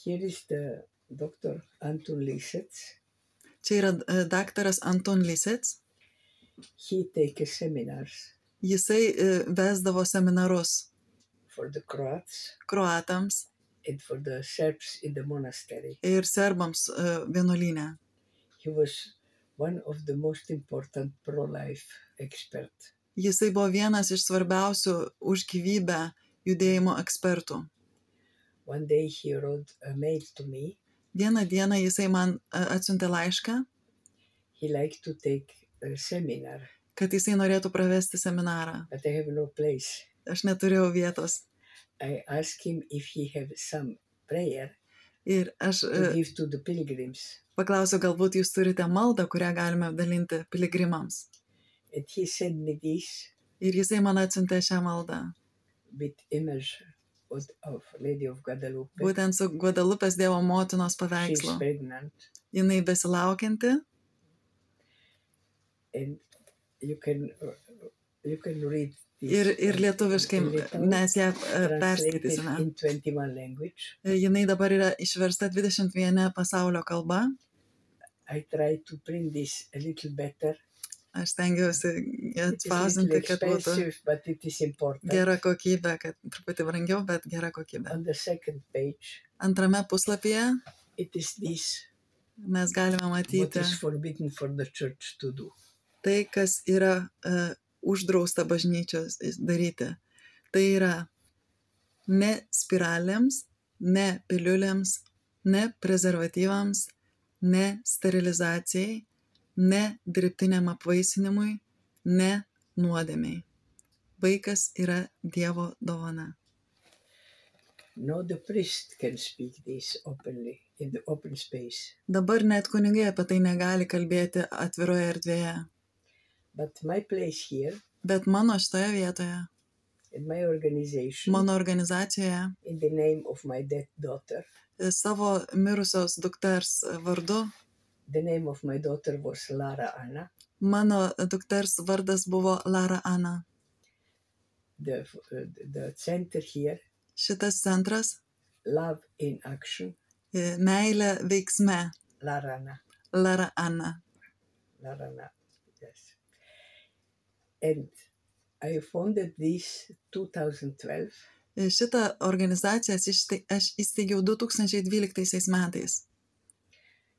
Here is the Dr. Anton Lisets. Čia yra daktaras Anton Lisets. He takes seminars Jisai vesdavo seminarus for the Croats kroatams and for the Serbs in the monastery. ir serbams vienuolyne. He was one of the most important pro-life experts. Jisai buvo vienas iš svarbiausių už gyvybę judėjimo ekspertų. One day he wrote a mail to me. Vieną dieną jisai man atsiuntė laišką, He liked to take a seminar, kad jisai norėtų pravesti seminarą. but I have no place. Aš neturėjau vietos. I asked him if he had some prayer Ir aš to give to the pilgrims. paklausiau, galbūt jūs turite maldą, kurią galime dalinti piligrimams. And he sent me this Ir jisai man atsiuntė šią maldą. with image of Lady of Guadalupe. Būtent su Guadalupės Dievo motinos She's paveikslu. pregnant. Jinai besilaukianti. And you can read this. Ir lietuviškai in Lithuanian, mes ją translated perskaitysime. in 21 language. Jinai dabar yra išversta 21 pasaulio kalba. I try to print this a little better. Aš stengiausi It is a little atspausinti, kad būtų expensive, but it is important. gera kokybė, kad truputį brangiau, bet gera kokybė. On the second page, Antrame puslapyje it is this mes galime what matyti is forbidden for the church to do. tai, kas yra uždrausta bažnyčios daryti. Tai yra ne spiralėms, ne piliulėms, ne prezervatyvams, ne sterilizacijai, ne dirbtiniam apvaisinimui, ne nuodėmiai. Vaikas yra Dievo dovana. No, the priest can speak this openly in the open space. Dabar net kunigai apie tai negali kalbėti atviroje erdvėje. But my place here, Bet mano šitoje vietoje, in my organization, mano organizacijoje, in the name of my dead daughter, savo mirusios dukters vardu, the name of my daughter was Lara Anna. mano dukters vardas buvo Lara Ana. The center here, Šitas centras, Love in Action, meilė veiksme, Lara Anna. Lara Ana. Lara Anna, yes. And I founded this 2012 Šitą organizaciją aš įsteigiau 2012 metais,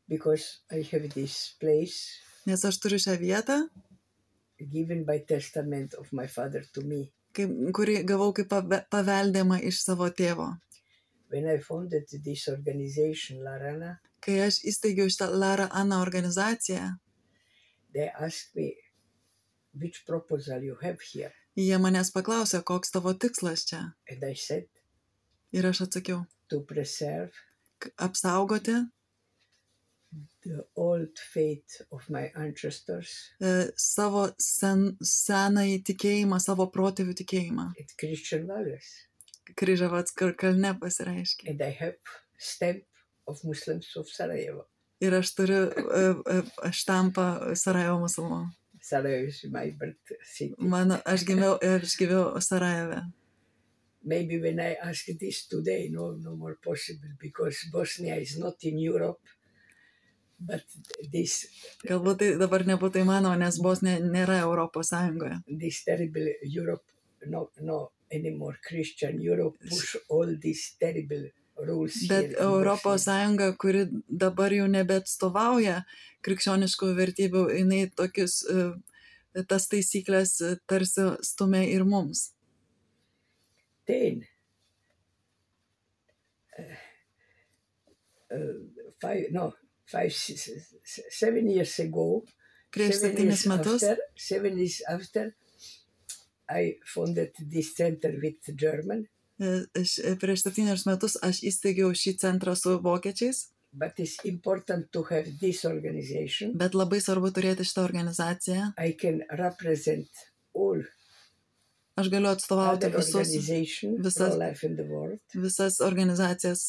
because I have this place nes aš turiu šią vietą, given by testament of my father to me. kurį gavau kaip paveldėjimą iš savo tėvo. When I founded this organization, Lara Anna, Kai aš įsteigiau šitą Lara Ana organizaciją, they asked me, which proposal you have here? jie manęs paklausė, koks tavo tikslas čia. And I said, Ir aš atsakiau, to preserve apsaugoti the old faith of my ancestors savo senąjį tikėjimą, savo protėvių tikėjimą. and Christian values. Kryžavats kalne pasireiškia. And I have stamp of Muslims of Sarajevo. Ir aš turiu štampą Sarajevo musulmonų. Sarajevo is my birth city. Aš gyvenau Sarajeve. Maybe when I ask this today, no more possible, because Bosnia is not in Europe, but this Galbūt tai dabar nebūtų įmanoma, nes Bosnija nėra Europos Sąjungoje. this terrible Europe, no anymore Christian Europe, push all these terrible rules. Bet here in Europos Bosnia. Sąjunga, kuri dabar jau nebeatstovauja krikščioniškų vertybių, jinai tokius, tas taisyklės tarsi stumia ir mums. Then, 7 years ago, Prieš 7 metus 7 years after, I founded this center with German, prieš 7 metus aš įsteigiau šį centrą su vokiečiais, but it's important to have this organization. bet labai svarbu turėti šitą organizaciją. I can represent all Aš galiu atstovauti other organizations visas- for life in the world. visas organizacijas,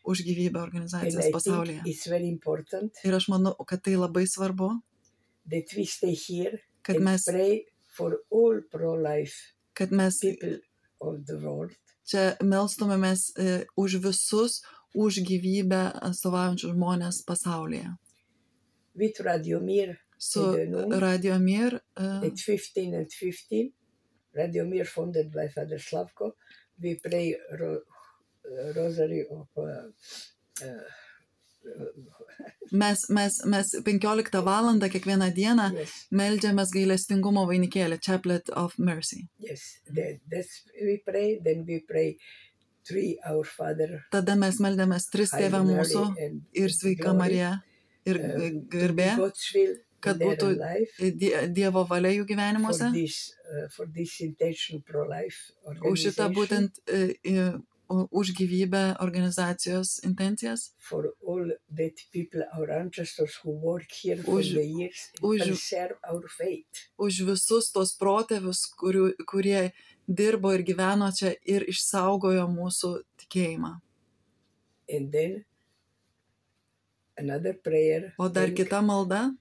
už gyvybę And organizacijas I pasaulyje. think it's very important Ir aš manau, kad tai labai svarbu, that we stay here kad and mes, pray for all pro-life kad mes people of the world. čia melstumėmės už visus už gyvybę atstovaujančių žmonės pasaulyje. With Radio Mir Su in the noon Radio Mir at 15 and 15, Radio Mir founded by Father Slavko, we pray rosary of mes 15 valandą kiekvieną dieną yes, meldžiamės gailestingumo vainikėlį, Chaplet of Mercy. yes, that's we pray. Then we pray 3 Our Father, Tada mes meldėmės 3 Tėve Hail Mary, mūsų and ir Sveika glory, Marija ir garbė, God's will kad in their būtų life Dievo valia jų gyvenimuose. for this intention pro-life Už šitą organization, būtent už gyvybę organizacijos intencijas, for all that people, our ancestors who work here for Už- the years and už- preserve our faith. už visus tos protėvius, kurie dirbo ir gyveno čia ir išsaugojo mūsų tikėjimą. And then another prayer. O dar kita malda,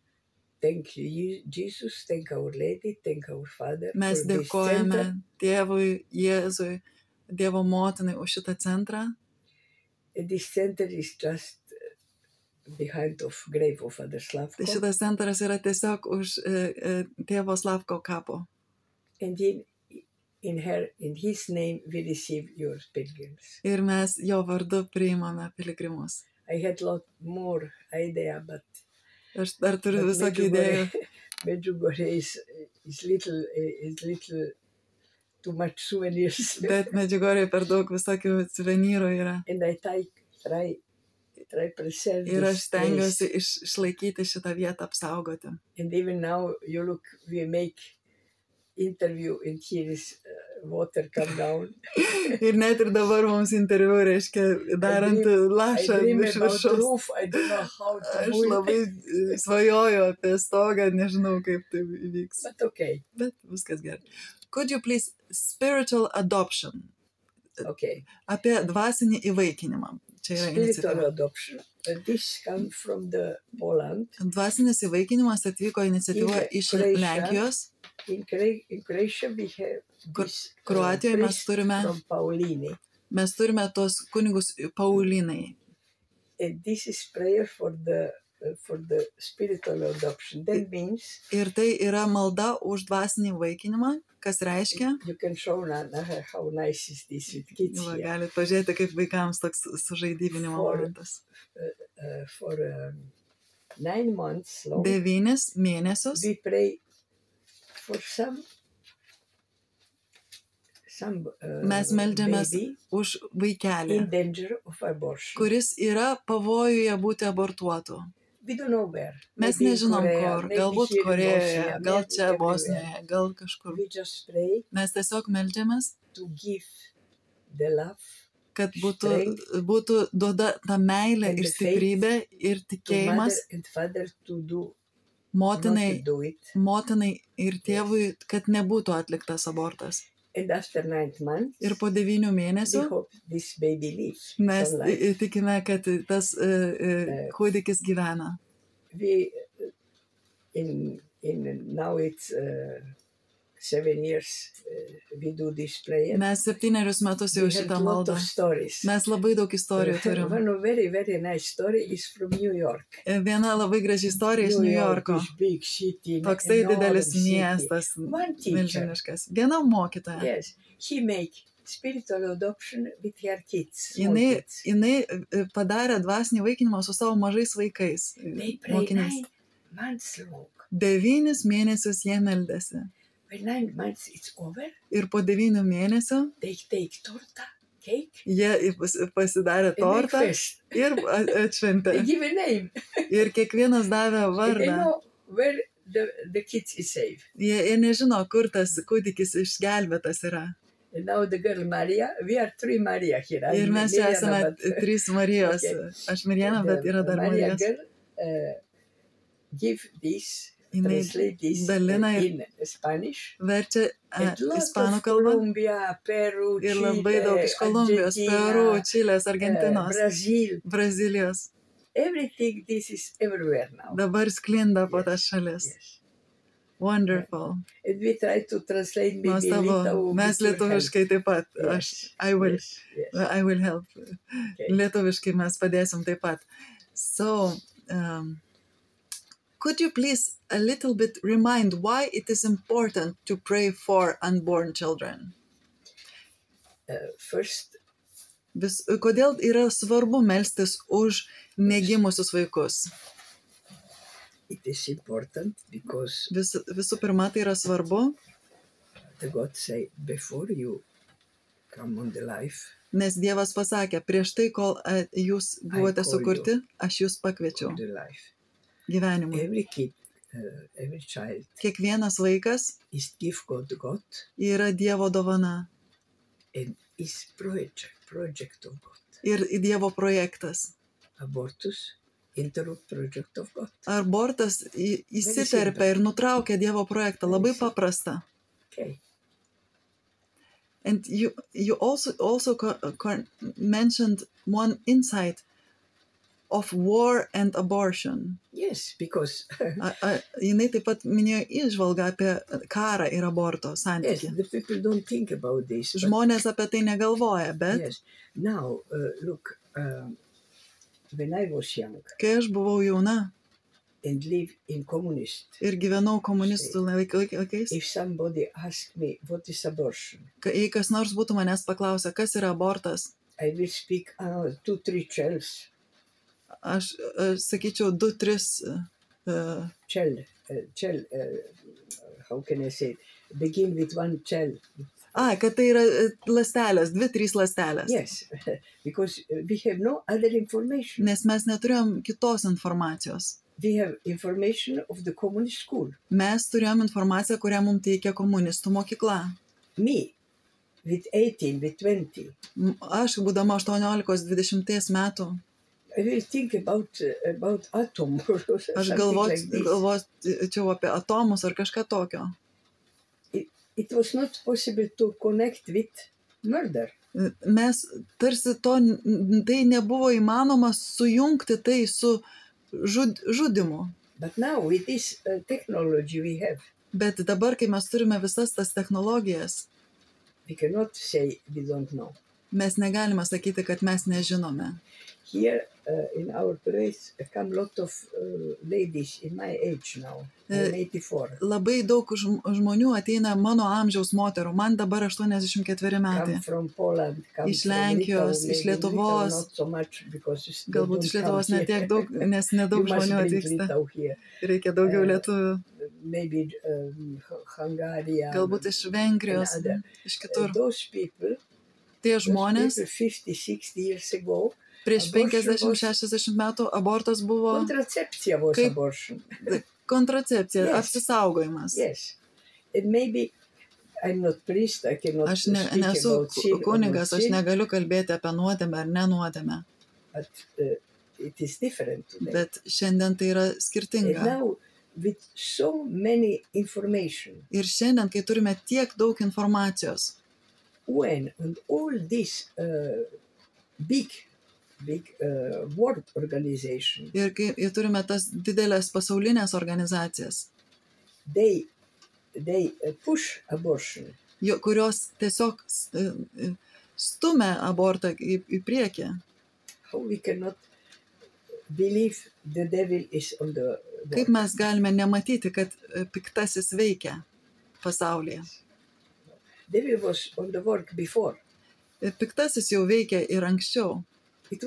Thank you, Jesus. Thank Our Lady. Thank Our Father. mes for this dėkojame center. Tėvui, Jėzui, Dievo motinai už šitą centrą. And this center is just behind of grave of Father Slavko. Tai šitas centras yra tiesiog už Tėvo Slavko kapo. And in his name we receive your pilgrims. Ir mes jo vardu priimame piligrimus. I had lot more idea, but Aš dar turiu visokių idėjų. Medjugorje is little too much souvenirs. Bet Medžiugorje per daug visokių suvenyrų yra. And I try preserve Ir aš this place. stengiuosi išlaikyti šitą vietą, apsaugoti. And even now, you look, we make interview and here is water come down. Ir net ir dabar mums interviu, reiškia, darant lašą I dream iš about viršaus. roof, I don't know how to Aš do it. labai svajoju apie stogą, nežinau, kaip tai įvyks. But okay, Bet viskas gerai. Could you please spiritual adoption? okay. Apie dvasinį įvaikinimą. Čia yra Spiritual iniciatyva. adoption. This comes from the Poland. Dvasinis įvaikinimas atvyko iniciatyva In iš Croatia. Lenkijos. In Croatia, we have this Kroatijoje mes priest turime, from Paulini. mes turime tos kunigus Paulinai. And this is prayer for the spiritual adoption. That means Ir tai yra malda už dvasinį įvaikinimą, kas reiškia, you can show now how nice is this with kids va, here. galit pažiūrėti, kaip vaikams toks sužaidybinimo For- momentas. For 9 months long, 9 mėnesius we pray for some mes meldžiamės baby už vaikelį, in danger of abortion. kuris yra pavojuje būti abortuotu. We don't know where. Mes Maybe in nežinom Korea, kur, maybe galbūt here in Korejoje, Bosnia, gal maybe čia everywhere. Bosnijoje, gal kažkur. We just pray Mes tiesiog meldžiamės, to give the love kad būtų duoda ta meilė And ir the stiprybė ir to tikėjimas mother and father to do, motinai, not to do it. motinai ir tėvui, kad nebūtų atliktas abortas. And after 9 months, Ir po 9 we mėnesių hope this baby lives. mes some life. tikime, kad tas kūdikis gyvena. We in now it's 7 years we do this prayer. Mes 7 metus jau We have šitą a lot maldą. of stories. Mes labai daug istorijų turim. One very, very nice story is from New York. Viena labai graži istorija iš New Yorko. This big city, Toksai enormous didelis city. miestas, One teacher, milžiniškas. Viena mokytoja. yes, he make spiritual adoption with her kids. small Jinai kids. padarė dvasinį vaikinimą su savo mažais vaikais. They pray Mokiniais. 9 months long. 9 mėnesius jie meldėsi. When 9 months it's over, Ir po 9 mėnesių they take torta, cake, jie pasidarė and make tortą fest. ir atšventė. They give a name. Ir kiekvienas davė And they vardą. know where the kids is safe. Jie nežino, kur tas kūdikis išgelbėtas yra. And now the girl Maria, we are 3 Maria here. I'm Ir mes čia Mirjana, esame but, 3 Marijos. Okay. Aš Mirjana, bet yra dar Maria Marijos. girl give this, Jinai translate this dalina ir in Spanish. verčia And lot ispanų of kalbą. Colombia, Peru, Ir Chile, labai daug iš Kolumbijos, Argentina, Peru, Čilės, Argentinos, Brazil. Brazilijos. Everything this is everywhere now. Dabar sklinda po tas šalis. Yes. Wonderful. And we try to translate maybe Nuostabu. Litau. Mes lietuviškai taip pat. Yes, I will yes. I will help. Okay. Lietuviškai mes padėsim taip pat. So, could you please a little bit remind why it is important to pray for unborn children? First, Kodėl yra svarbu melstis už negimusius vaikus? it is important because Visų pirma, tai yra svarbu, the God say, before you come on the life, nes Dievas pasakė, prieš tai, kol jūs buvote sukurti, aš jūs pakviečiau the life. gyvenimui. Every kid, every child Kiekvienas vaikas is gift God yra Dievo dovana and is project of God. ir Dievo projektas. Abortus, interrupt project of God. Abortas įsiterpia ir nutraukia Dievo projektą. Labai paprasta. Okay. And you also mentioned one insight of war and abortion. Yes, because Jinai taip pat minėjo įžvalgą apie karą ir aborto yes, santykį. the people don't think about this. But Žmonės apie tai negalvoja, bet yes, now look, when I was young kai aš buvau jauna and lived in communist, ir gyvenau komunistų laikais, if somebody asked me what is abortion, jei kas nors būtų manęs paklausę, kas yra abortas, I will speak 2-3 shells. aš sakyčiau 2-3 Shell, how can I say it? Begin with one shell. kad tai yra ląstelės, 2-3 ląstelės. Yes, because we have no other information. Nes mes neturėjom kitos informacijos. We have information of the communist school. Mes turėjom informaciją, kurią mums teikia komunistų mokykla. Me, with 18, with 20, Aš, būdama 18-20 metų, I will think about atom or aš something like this. galvočiau apie atomus ar kažką tokio. It was not possible to connect with murder. Mes tarsi tai nebuvo įmanoma sujungti tai su žudimu. But now with this technology we have, Bet dabar, kai mes turime visas tas technologijas, we cannot say we don't know. mes negalime sakyti, kad mes nežinome. Here in our place come lot of ladies in my age now. I'm 84. Labai daug žmonių ateina mano amžiaus moterų. Man dabar 84 metai. Come from Poland, come Iš from Lenkijos, Lithuania, iš maybe Lietuvos. Lithuania not so much because they Galbūt don't iš Lietuvos come netiek here. daug, nes nedaug You must žmonių bring atvyksta. Litau here. Reikia daugiau lietuvių. Maybe Hungary. Galbūt iš Vengrijos, and other. iš kitur. Those people, Tie žmonės 50-60 years ago, prieš abortion 50-60 metų abortas buvo contraception was Kaip- abortion. kontracepcija, Yes. apsisaugojimas. Yes. And maybe I'm not priest, I cannot Aš speak nesu about sin or kunigas, not aš sin, negaliu kalbėti apie nuodėmę ar nenuodėmę. but it is different today. Bet šiandien tai yra And skirtinga. now, with so many information, Ir šiandien, kai turime tiek daug informacijos, when and all this big world organization, ir kai turime tas didelės pasaulinės organizacijas, they push abortion. Kurios tiesiog stumia abortą į priekį. How we cannot believe the devil is on the Kaip mes galime nematyti, kad piktasis veikia pasaulyje. devil was on the work before. Piktasis jau veikia ir anksčiau. It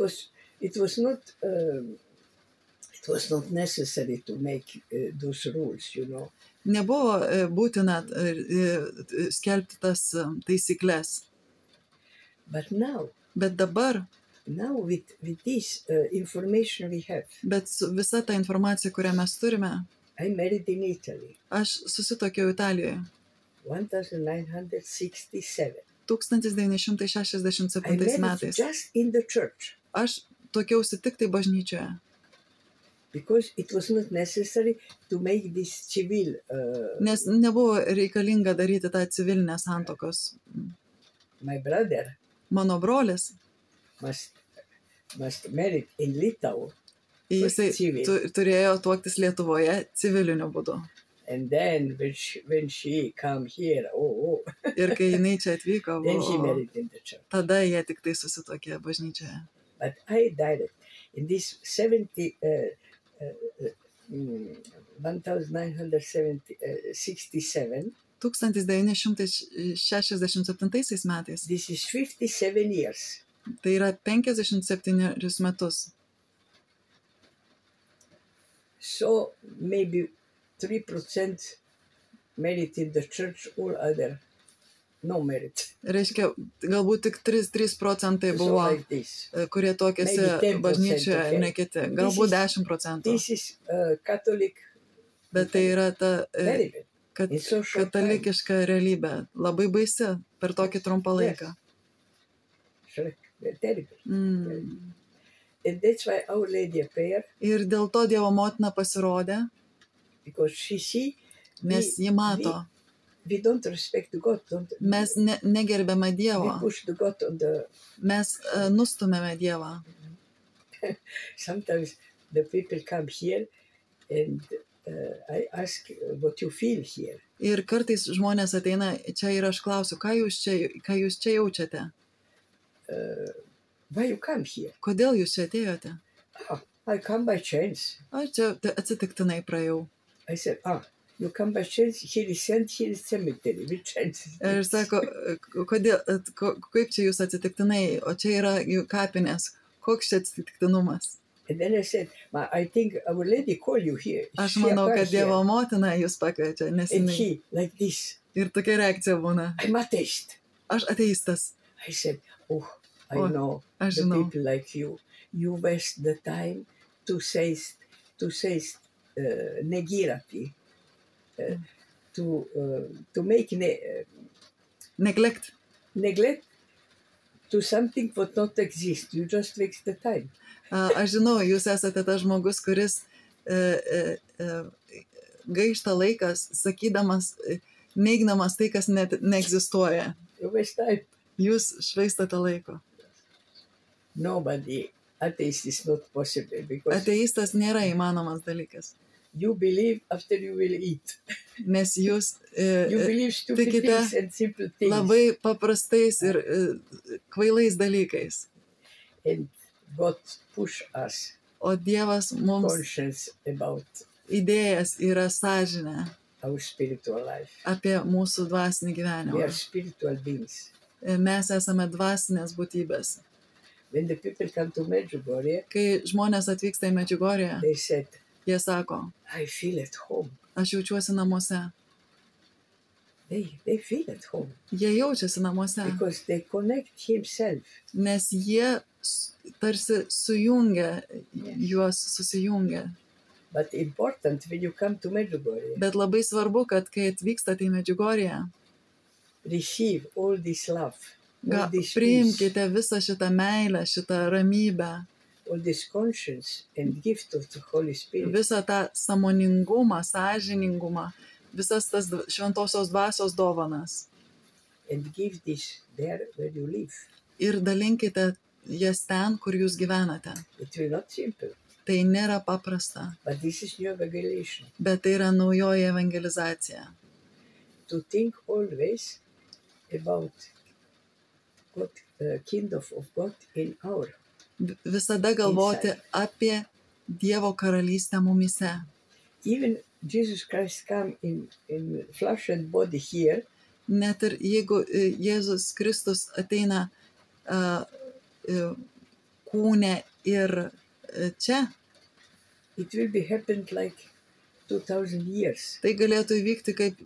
was not necessary to make those rules, you know. Nebuvo būtina skelbti tas taisyklės. But now Bet dabar, with this information we have, bet su visa ta informacija, kurią mes turime, I married in Italy, aš susituokiau Italijoje 1967. 1967 I married metais. just in the church Aš tuokiausi tik tai bažnyčioje, because it was not necessary to make this civil. nes nebuvo reikalinga daryti tą civilinę santuokos. My brother Mano brolis, must marry in Litau, jisai civil. turėjo tuoktis Lietuvoje civiliniu būdu. And then when she come here, Ir kai jinai čia atvyko, then she married in the church. tada jie tik tai susituokė bažnyčioje. But I direct in this 1967. 1967 metais. This is 57 years. Tai yra 57 metus. So maybe 3% merit in the church, all other no merit. Reiškia, galbūt tik 3 procentai So buvo, like this. kurie tuokėsi Maybe 10%, bažnyčioje, okay. ne kiti. Galbūt 10 procentų. This is Catholic. Bet tai yra ta Terrible. It's so short time. katalikiška realybė. Labai baisi per tokį trumpą laiką. Terrible. Mm. And that's why Our Lady appeared, Ir dėl to Dievo motina pasirodė, because she see nes ji mato. we don't respect God. Mes negerbėme We Dievo. push the God on the. Mes nustumėme Dievą. Sometimes the people come here, and I ask what you feel here. Ir kartais žmonės ateina čia ir aš klausiu, ką jūs čia jaučiate? Why you come here? Kodėl jūs čia atėjote? I come by chance. Aš čia atsitiktinai praėjau. I said, you come by chance. Here is cemetery. Which chance? Ir sako, kaip čia jūs atsitiktinai, o čia yra jų kapinės. Koks čia atsitiktinumas? And then I said, I think Our Lady call you here. Aš She manau, kad appears Dievo here. motina jūs pakviečia, nes And jinai. she, like this, Ir tokia reakcija būna. I'm atheist. Aš ateistas. I said, I Oh, know aš the žinau. people like you. You waste the time to say negirati, to make Neglect. neglect to something what not exist. You just waste the time. Aš žinau, jūs esate tas žmogus, kuris gaišta laikas, sakydamas, neigdamas tai, kas net neegzistuoja. You waste time. Jūs švaistate laiko. Nobody, atheist is not possible because Ateistas nėra įmanomas dalykas, you believe after you will eat. nes jūs You believe stupid tikite things and simple things. labai paprastais ir kvailais dalykais. And God push us O Dievas mums conscience about idėjas yra sąžinė our spiritual life. apie mūsų dvasinį We gyvenimą. are spiritual beings. Mes esame dvasinės būtybės. When the people come to Medjugorje, Kai žmonės atvyksta į Medžiugorję, they said, jie sako, I feel at home. aš jaučiuosi namuose. They feel at home Jie jaučiasi namuose, because they connect himself. nes jie tarsi sujungia, juos susijungia. But important when you come to Medjugorje, Bet labai svarbu, kad kai atvykstate į Medžiugorję, receive all this love, all this peace, priimkite visą šitą meilę, šitą ramybę, all this conscience and gift of the Holy Spirit. visą tą sąmoningumą, sąžiningumą, visas tas šventosios dvasios dovanas. And give this there where you live. Ir dalinkite jas ten, kur jūs gyvenate. It will not simple, Tai nėra paprasta, but this is new evangelization. bet tai yra naujoji evangelizacija. To think always about God, kingdom of God in our. Visada galvoti apie Dievo karalystę mumise. Even Jesus Christ come in flesh and body here, Net ir jeigu Jėzus Kristus ateina kūne ir čia, it will be happened like 2000 years. tai galėtų įvykti kaip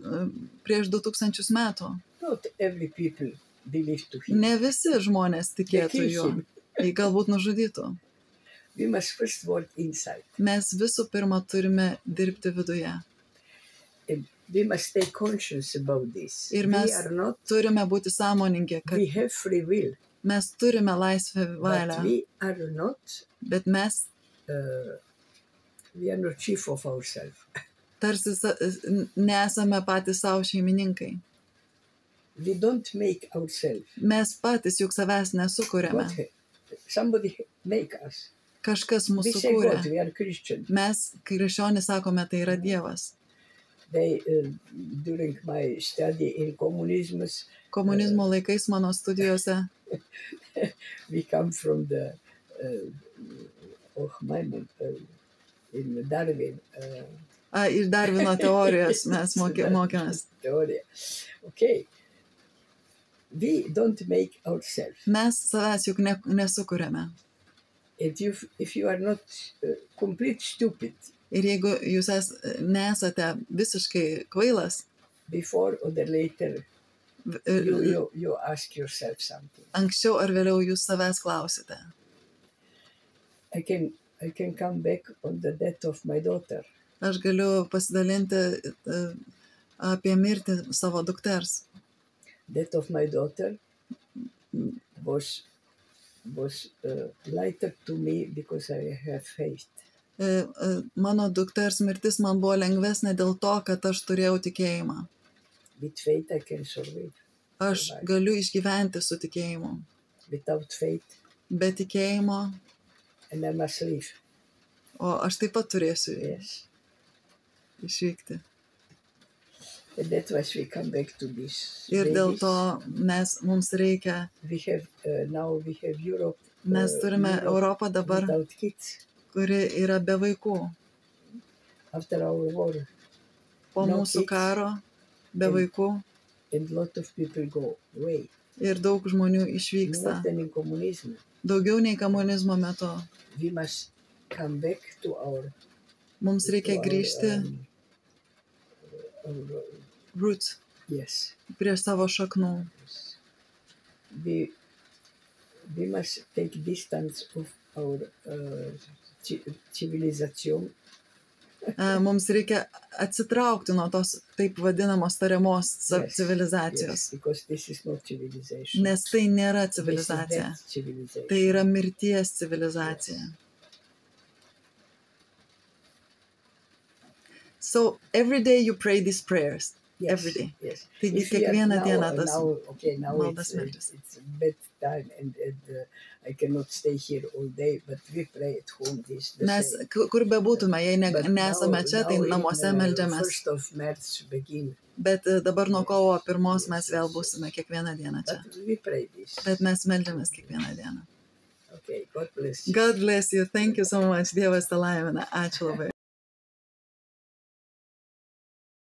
prieš 2000 metų. Not every people believe to him. Ne visi žmonės tikėtų They kill juo. him. Jį galbūt nužudytų. We must first work inside. Mes visų pirma turime dirbti viduje. And we must stay conscious about this. Ir We mes are not, turime būti sąmoningi, kad we have free will, mes turime laisvę but valią, we are not, bet mes we are not chief of ourselves. tarsi nesame patys savo šeimininkai. We don't make ourselves. Mes patys juk savęs nesukūrėme. Somebody make us. Kažkas We mūsų say God, sukūrė. we are Christian. Mes, krikščionys, sakome, tai yra Dievas. They, during my study in communism, Komunizmo laikais mano studijose we come from the Maimon, in Darwin. iš Darvino teorijos mes Darwin mokėmės. theory. Okay. We don't make ourselves. Mes savęs juk nesukuriame. And if you are not complete stupid, Ir jeigu jūs nesate visiškai kvailas, before or later, you ask yourself something. anksčiau ar vėliau jūs savęs klausite. I can come back on the death of my daughter. Aš galiu pasidalinti apie mirtį savo dukters. Death of my daughter was lighter to me because I have faith. Mano dukters mirtis man buvo lengvesnė dėl to, kad aš turėjau tikėjimą. With faith I can survive. Aš galiu išgyventi su tikėjimu. Without faith, Be tikėjimo, and I must leave. o aš taip pat turėsiu Yes. išvykti. And that's why we come back to this. Ir dėl babies. to mums reikia, We have now we have Europe. mes turime Europą dabar, Without kids. kuri yra be vaikų. After our war, Po No mūsų kids. karo, be vaikų, and lot of people go away. ir daug žmonių išvyksta. More than in communism. Daugiau nei komunizmo metu. We must come back to our. Mums reikia grįžti Our, roots, yes. prie savo šaknų. We must take distance of our civilization. Mums reikia atsitraukti nuo tos taip vadinamos tariamos civilizacijos, Yes, because this is not civilization. nes tai nėra This is civilizacija, death civilization. tai yra mirties civilizacija. So every day you pray these prayers, Yes, every day. Yes. Taigi If we are kiekvieną now- dieną tas now maldas it's, meldas. it's bad time and I cannot stay here all day, but we pray at home this the Mes, same. kur bebūtume, jei But nesame čia, tai now namuose in, meldžiamės. 1st of March begin, Bet dabar nuo kovo 1 mes vėl būsime kiekvieną dieną čia. but we pray this. Bet mes meldžiamės kiekvieną dieną. Okay, God bless you. God bless you. Thank you so much. Dievas te laimina. Ačiū labai.